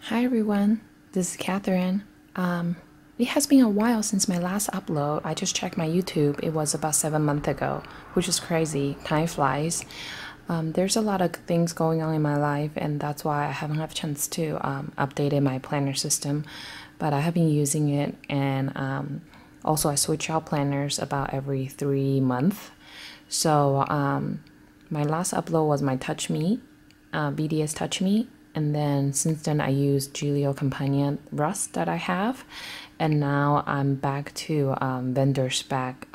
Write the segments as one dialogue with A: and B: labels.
A: Hi everyone, this is Catherine. It has been a while since my last upload. I just checked my YouTube. It was about 7 months ago, which is crazy. Time flies. There's a lot of things going on in my life, and that's why I haven't had a chance to update my planner system. But I have been using it, and also I switch out planners about every 3 months. So my last upload was my Touch Me, VDS Touch Me. And then since then I use Giulio Compagnon rust that I have, and now I'm back to vendor spec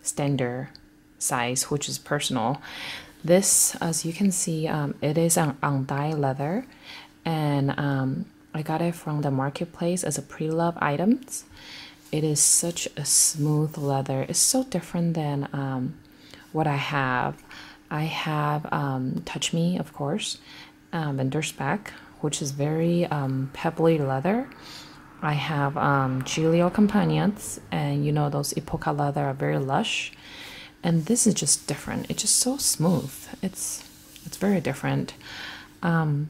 A: standard size, which is personal. This, as you can see, it is an undyed leather, and I got it from the marketplace as a pre-love items. It is such a smooth leather. It's so different than what I have. I have Touch Me, of course, vendor spec, which is very pebbly leather. I have Giulio Companions, and you know those Epoca leather are very lush, and this is just different. It's just so smooth. It's very different. I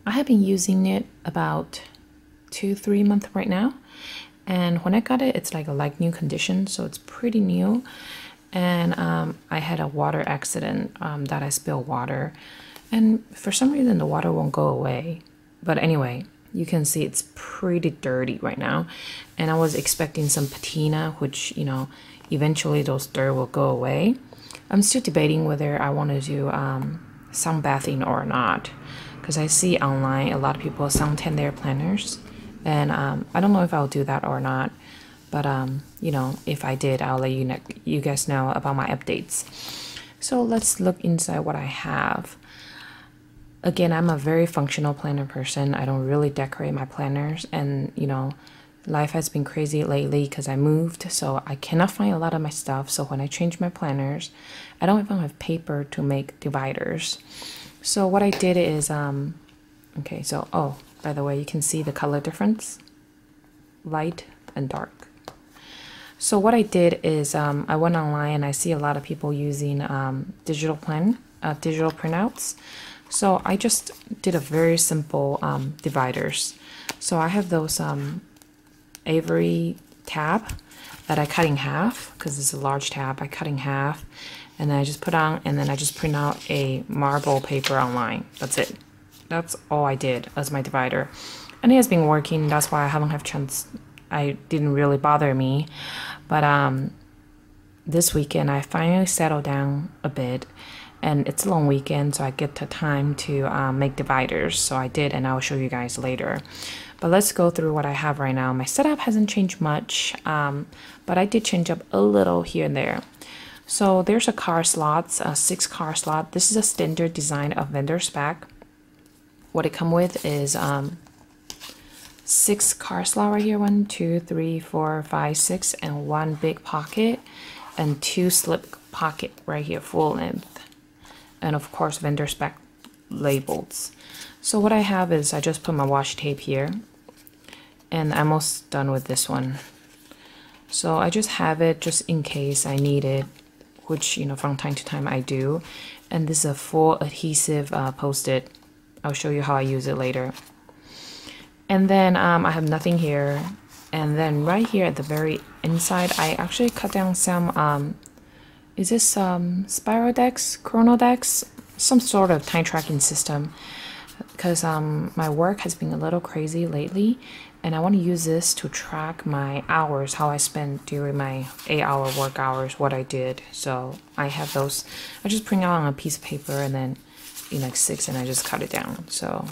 A: have been using it about 2-3 months right now, and when I got it, it's like new condition, so it's pretty new. And I had a water accident that I spilled water, and for some reason the water won't go away. But anyway, you can see it's pretty dirty right now, and I was expecting some patina, which, you know, eventually those dirt will go away. I'm still debating whether I want to do sunbathing or not, because I see online a lot of people suntan their planners, and I don't know if I'll do that or not. But you know, if I did, I'll let you guys know about my updates. So let's look inside what I have. Again, I'm a very functional planner person. I don't really decorate my planners, and you know, life has been crazy lately because I moved, so I cannot find a lot of my stuff. So when I change my planners, I don't even have paper to make dividers. So what I did is okay, so oh, by the way, you can see the color difference, light and dark. So what I did is I went online and I see a lot of people using digital printouts. So I just did a very simple dividers. So I have those Avery tab that I cut in half, because it's a large tab. I cut in half, and then I just put on, and then I just print out a marble paper online. That's it. That's all I did as my divider, and it has been working. That's why I haven't had a chance. I didn't really bother me, but this weekend I finally settled down a bit, and it's a long weekend, so I get the time to make dividers. So I did, and I'll show you guys later. But let's go through what I have right now. My setup hasn't changed much, but I did change up a little here and there. So there's a card slots, a 6 card slot. This is a standard design of vendor spec. What it come with is 6 card slot right here, 1, 2, 3, 4, 5, 6, and 1 big pocket, and 2 slip pocket right here, full length, and of course vendor spec labels. So what I have is I just put my washi tape here, and I'm almost done with this one. So I just have it just in case I need it, which, you know, from time to time I do. And this is a full adhesive post-it. I'll show you how I use it later. And then I have nothing here, and then right here at the very inside I actually cut down some is this spiral decks, chrono decks, some sort of time tracking system, because my work has been a little crazy lately, and I want to use this to track my hours, how I spend during my 8-hour work hours, what I did. So I have those. I just print out on a piece of paper, and then, you know, like 6, and I just cut it down. So.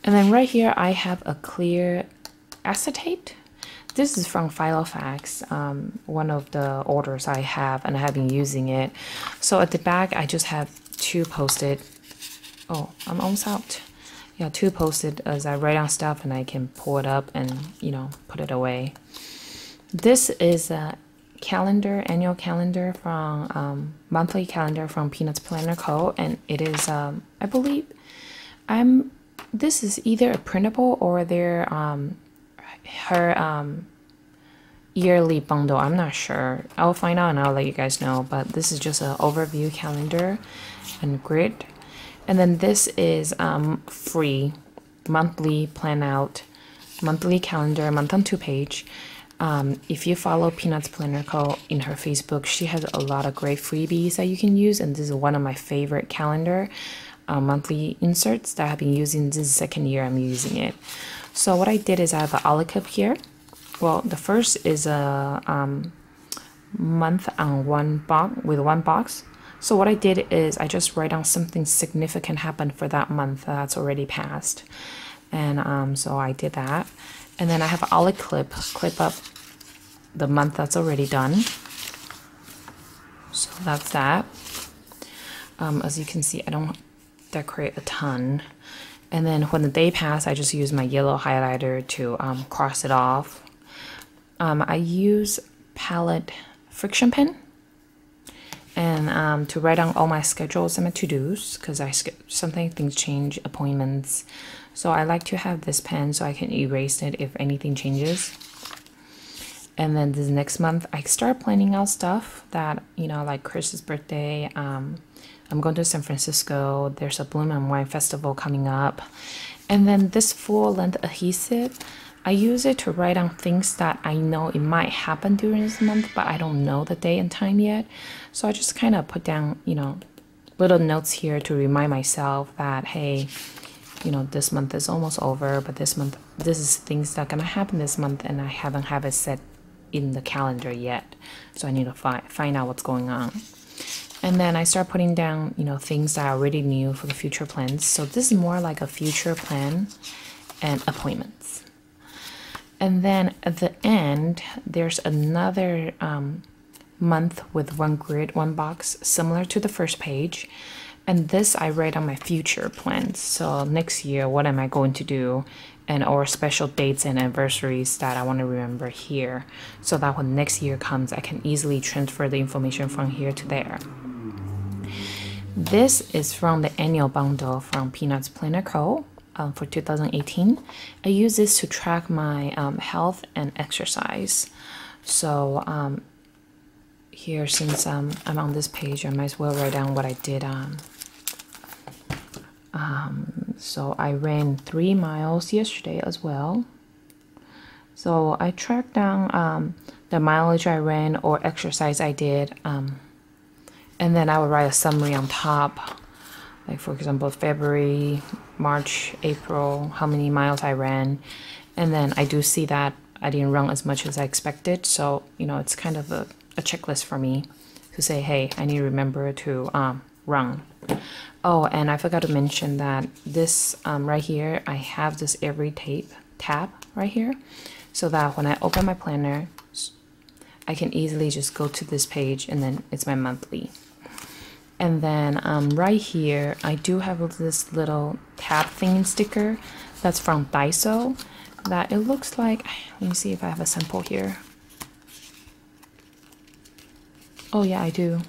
A: And then right here I have a clear acetate. This is from Filofax, one of the orders I have, and I have been using it. So at the back I just have 2 post-it. Oh, I'm almost out. Yeah, 2 post-it as I write down stuff, and I can pull it up and, you know, put it away. This is a calendar, annual calendar from monthly calendar from Peanuts Planner Co. And it is I believe this is either a printable or their her yearly bundle. I'm not sure. I'll find out and I'll let you guys know. But this is just an overview calendar and grid, And then this is free monthly plan out, monthly calendar, month on 2-page. If you follow Peanuts Planner Co. in her Facebook, she has a lot of great freebies that you can use, and this is one of my favorite calendar monthly inserts that I've been using. This is the second year I'm using it. So what I did is I have an olive clip here. Well, the first is a month on one box with one box. So what I did is I just write down something significant happened for that month that's already passed, and so I did that. And then I have an olive clip up the month that's already done. So that's that. As you can see, I don't decorate a ton. And then when the day passed, I just use my yellow highlighter to cross it off. I use palette Frixion pen and to write down all my schedules and my to-dos, because sometimes things change, appointments. So I like to have this pen so I can erase it if anything changes. And then this next month, I start planning out stuff that, you know, like Chris's birthday. I'm going to San Francisco. There's a Bloom and Wine Festival coming up. And then this full-length adhesive, I use it to write down things that I know it might happen during this month, but I don't know the day and time yet. So I just kind of put down, you know, little notes here to remind myself that, hey, you know, this month is almost over, but this month, this is things that are gonna happen this month, and I haven't have it set in the calendar yet. So I need to find out what's going on. And then I start putting down, you know, things that I already knew for the future plans. So this is more like a future plan and appointments. And then at the end, there's another month with one grid, one box, similar to the first page. And this I write on my future plans. So next year, what am I going to do? And or special dates and anniversaries that I want to remember here, so that when next year comes, I can easily transfer the information from here to there. This is from the annual bundle from Peanuts Planner Co. For 2018. I use this to track my health and exercise. So here, since I'm on this page, I might as well write down what I did. So I ran 3 miles yesterday as well. So I tracked down the mileage I ran or exercise I did, and then I would write a summary on top, like for example, February, March, April, how many miles I ran. And then I do see that I didn't run as much as I expected. So, you know, it's kind of a checklist for me to say, hey, I need to remember to run. Oh, and I forgot to mention that this right here, I have this every tab right here, so that when I open my planner, I can easily just go to this page and then it's my monthly. And then right here, I do have this little tab thing sticker that's from Daiso that it looks like, let me see if I have a sample here. Oh yeah, I do.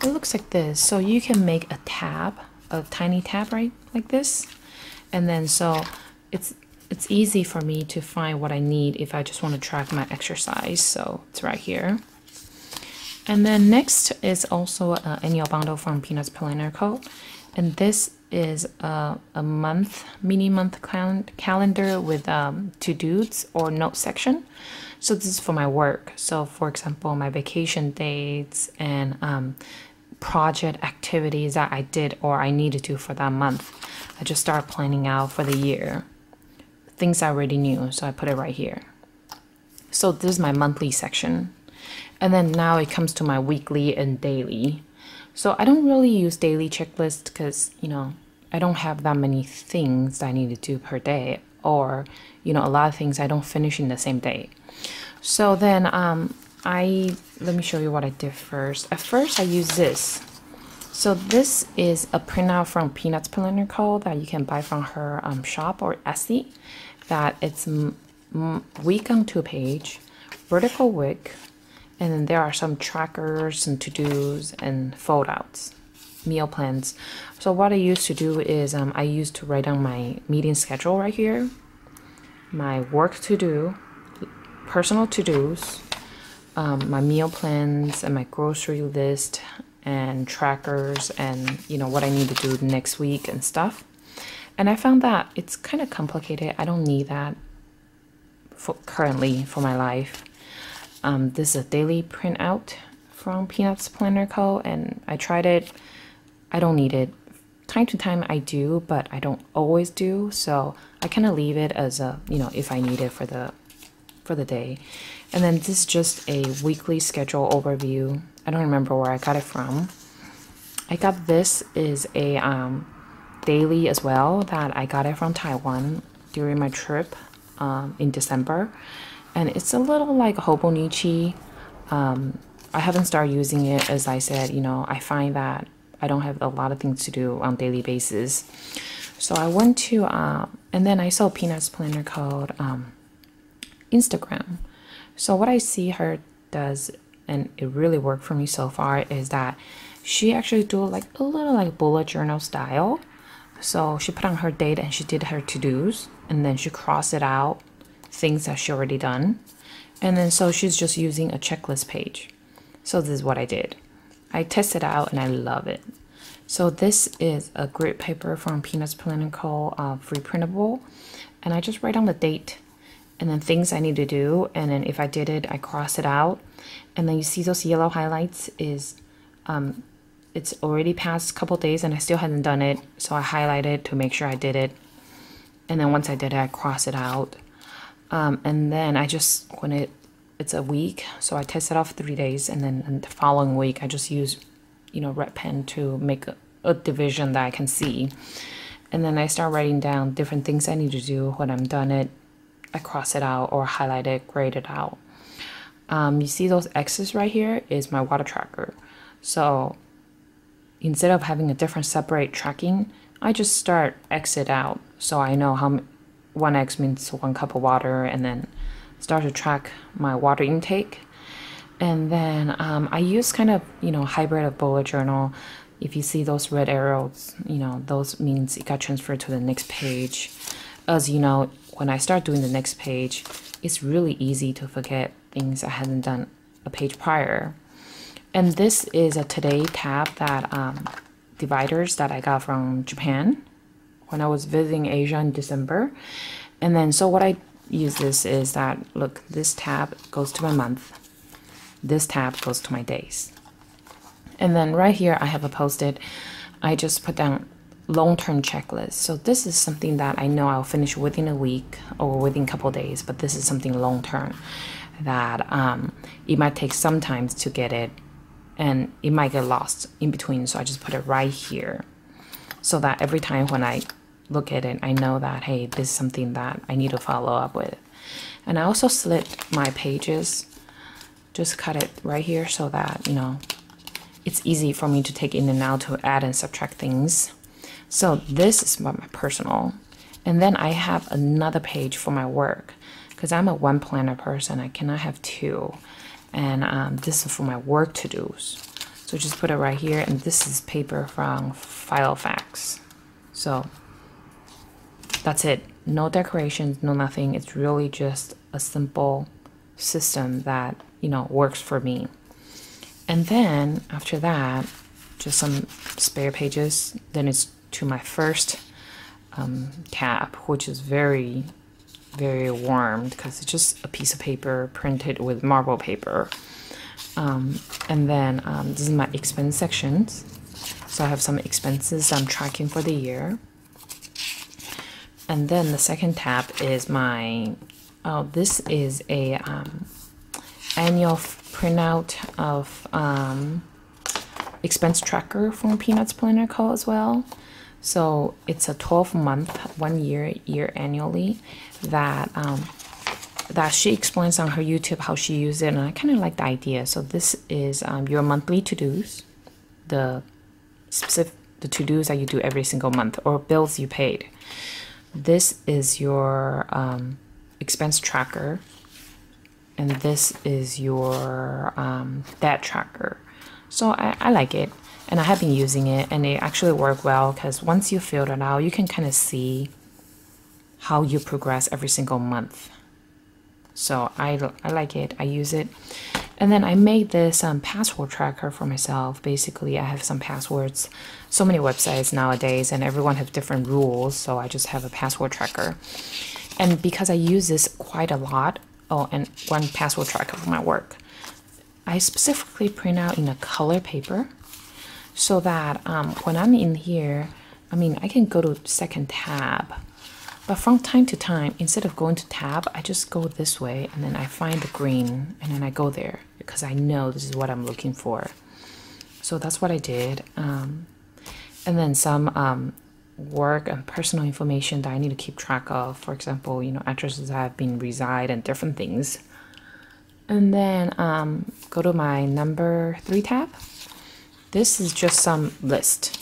A: It looks like this. So you can make a tab, a tiny tab, right, like this. And then so it's easy for me to find what I need if I just want to track my exercise. So it's right here. And then next is also an annual bundle from Peanuts Planner Co. And this is a mini month calendar with to-dos or note section. So this is for my work. So for example, my vacation dates and project activities that I did or I needed to for that month. I just start planning out for the year. Things I already knew, so I put it right here. So this is my monthly section. And then now it comes to my weekly and daily. So I don't really use daily checklist because, you know, I don't have that many things that I need to do per day, or, you know, a lot of things I don't finish in the same day. So then let me show you what I did first. At first I use this. So this is a printout from Peanuts Planner Co. that you can buy from her shop or Etsy. That it's week on 2-page, vertical week, and then there are some trackers and to-dos and fold-outs, meal plans. So what I used to do is I used to write down my meeting schedule right here, my work to-do, personal to-dos, my meal plans and my grocery list and trackers and, you know, what I need to do next week and stuff. And I found that it's kind of complicated. I don't need that currently for my life. This is a daily printout from Peanuts Planner Co. And I tried it. I don't need it. Time to time I do, but I don't always do. So I kind of leave it as a, you know, if I need it for the day. And then this is just a weekly schedule overview. I don't remember where I got it from. I got this is a daily as well that I got it from Taiwan during my trip in December. And it's a little like Hobonichi. I haven't started using it, as I said, you know, I find that I don't have a lot of things to do on a daily basis. So I went to, and then I saw Peanuts Planner called Instagram. So what I see her does, and it really worked for me so far, is that she actually do like a little like bullet journal style. So she put on her date and she did her to-dos, and then she crossed it out, things that she already done. And then so she's just using a checklist page. So this is what I did. I tested it out and I love it. So this is a grid paper from Peanuts Planner Co. Free printable. And I just write on the date and then things I need to do. And then if I did it, I cross it out. And then you see those yellow highlights is, it's already passed a couple days and I still hadn't done it. So I highlight it to make sure I did it. And then once I did it, I cross it out. And then I just, when it's a week, so I test it off 3 days, and then the following week I just use, you know, red pen to make a division that I can see. And then I start writing down different things I need to do. When I'm done it, I cross it out or highlight it, grade it out. You see those X's right here is my water tracker. So instead of having a different separate tracking, I just start X it out. So I know how 1X means 1 cup of water, and then start to track my water intake. And then I use kind of, you know, hybrid of bullet journal. If you see those red arrows, you know, those means it got transferred to the next page. As you know, when I start doing the next page, it's really easy to forget things I hadn't done a page prior. And this is a today tab that dividers that I got from Japan when I was visiting Asia in December. And then so what I use this is that, look, this tab goes to my month, this tab goes to my days. And then right here I have a post-it. I just put down long-term checklist. So this is something that I know I'll finish within a week or within a couple of days, but this is something long-term that it might take some time to get it, and it might get lost in between. So I just put it right here so that every time when I look at it, I know that, hey, this is something that I need to follow up with. And I also slit my pages, just cut it right here so that, you know, it's easy for me to take in and out to add and subtract things. So this is my personal. And then I have another page for my work because I'm a one planner person. I cannot have two. And this is for my work to-dos. So just put it right here. And this is paper from Filofax. So that's it. No decorations, no nothing. It's really just a simple system that, you know, works for me. And then after that, just some spare pages. Then it's to my first tab, which is very, very warm because it's just a piece of paper printed with marble paper. And then this is my expense sections. So I have some expenses I'm tracking for the year. And then the second tab is my, this is a annual printout of expense tracker from Peanuts Planner Co. as well. So it's a 12-month, 1 year annually that that she explains on her YouTube how she used it, and I kind of like the idea. So this is your monthly to-dos, the to-dos that you do every single month, or bills you paid. This is your expense tracker, and this is your debt tracker. So I like it, and I have been using it, and it actually worked well because once you fill it out, you can kind of see how you progress every single month. So I like it. I use it. And then I made this password tracker for myself. Basically, I have some passwords. So many websites nowadays, and everyone have different rules. So I just have a password tracker. And because I use this quite a lot, oh, and one password tracker for my work, I specifically print out in a color paper so that when I'm in here, I mean, I can go to second tab. But from time to time, instead of going to tab, I just go this way and then I find the green and then I go there because I know this is what I'm looking for. So that's what I did. And then some work and personal information that I need to keep track of. For example, you know, addresses I have been reside and different things. And then go to my number 3 tab. This is just some list.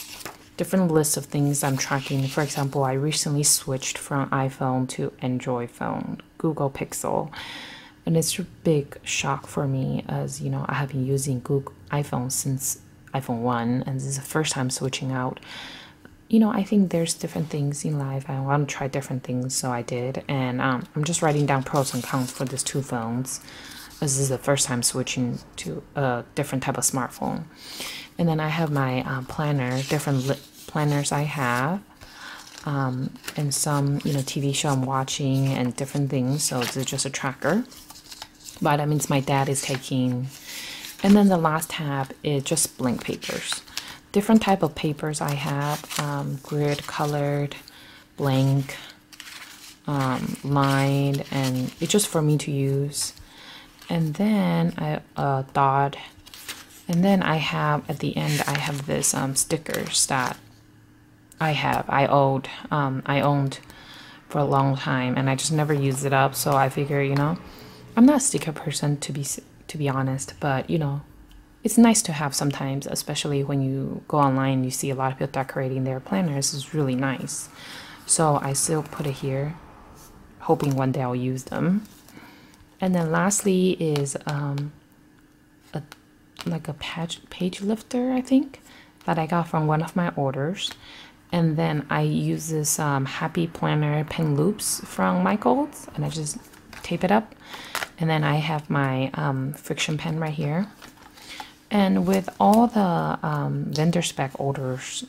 A: Different lists of things I'm tracking. For example, I recently switched from iPhone to Android phone, Google Pixel, and it's a big shock for me as, you know, I have been using Google iPhone since iPhone 1, and this is the first time switching out. You know, I think there's different things in life. I want to try different things, so I did, and I'm just writing down pros and cons for these 2 phones, as this is the first time switching to a different type of smartphone. And then I have my planner, different planners I have, and some, you know, TV show I'm watching and different things. So this is just a tracker. But that means my dad is taking. And then the last tab is just blank papers. Different type of papers I have, grid, colored, blank, lined, and it's just for me to use. And then I dot. And then I have, at the end, I have this stickers that I owned for a long time, and I just never used it up. So I figure, you know, I'm not a sticker person to be honest, but you know, it's nice to have sometimes, especially when you go online, you see a lot of people decorating their planners. It's really nice. So I still put it here, hoping one day I'll use them. And then lastly is like a page lifter, I think, that I got from one of my orders. And then I use this Happy Planner pen loops from Michael's, and I just tape it up. And then I have my Frixion pen right here. And with all the vendor spec orders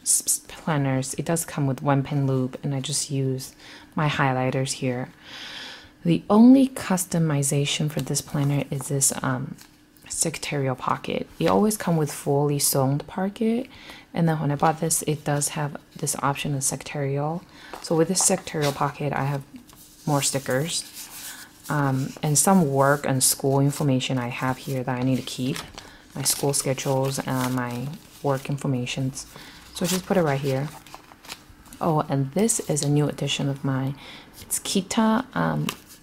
A: planners, it does come with 1 pen loop, and I just use my highlighters here. The only customization for this planner is this Secretarial Pocket. It always comes with fully sewn pocket, and then when I bought this, it does have this option of Secretarial. So with this Secretarial Pocket, I have more stickers and some work and school information I have here that I need to keep. My school schedules and my work informations. So just put it right here. Oh, and this is a new edition of mine. It's Kita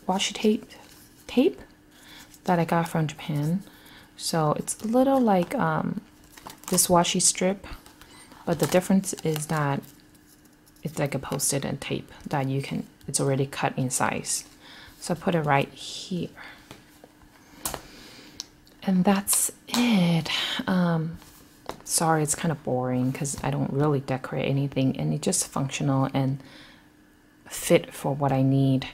A: washi tape that I got from Japan. So it's a little like this washi strip, but the difference is that it's like a post-it and tape that you can, it's already cut in size. So I put it right here. And that's it. Sorry, it's kind of boring because I don't really decorate anything, and it's just functional and fit for what I need.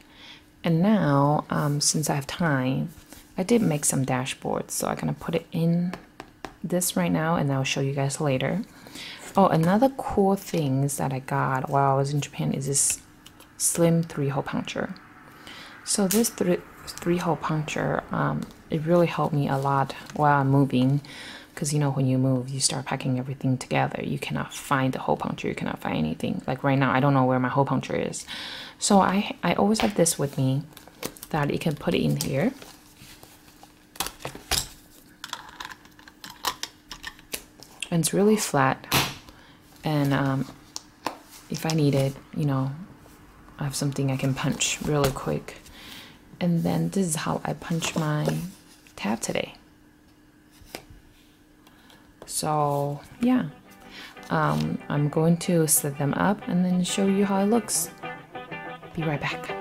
A: And now, since I have time, I did make some dashboards, so I'm gonna put it in this right now, and I'll show you guys later. Oh, another cool things that I got while I was in Japan is this slim 3-hole puncture. So this three-hole puncture, it really helped me a lot while I'm moving, because you know, when you move, you start packing everything together. You cannot find the hole puncture, you cannot find anything. Like right now, I don't know where my hole puncture is. So I always have this with me that you can put it in here. And it's really flat, and if I need it, you know, I have something I can punch really quick. And then this is how I punch my tab today. So yeah, I'm going to set them up and then show you how it looks. Be right back.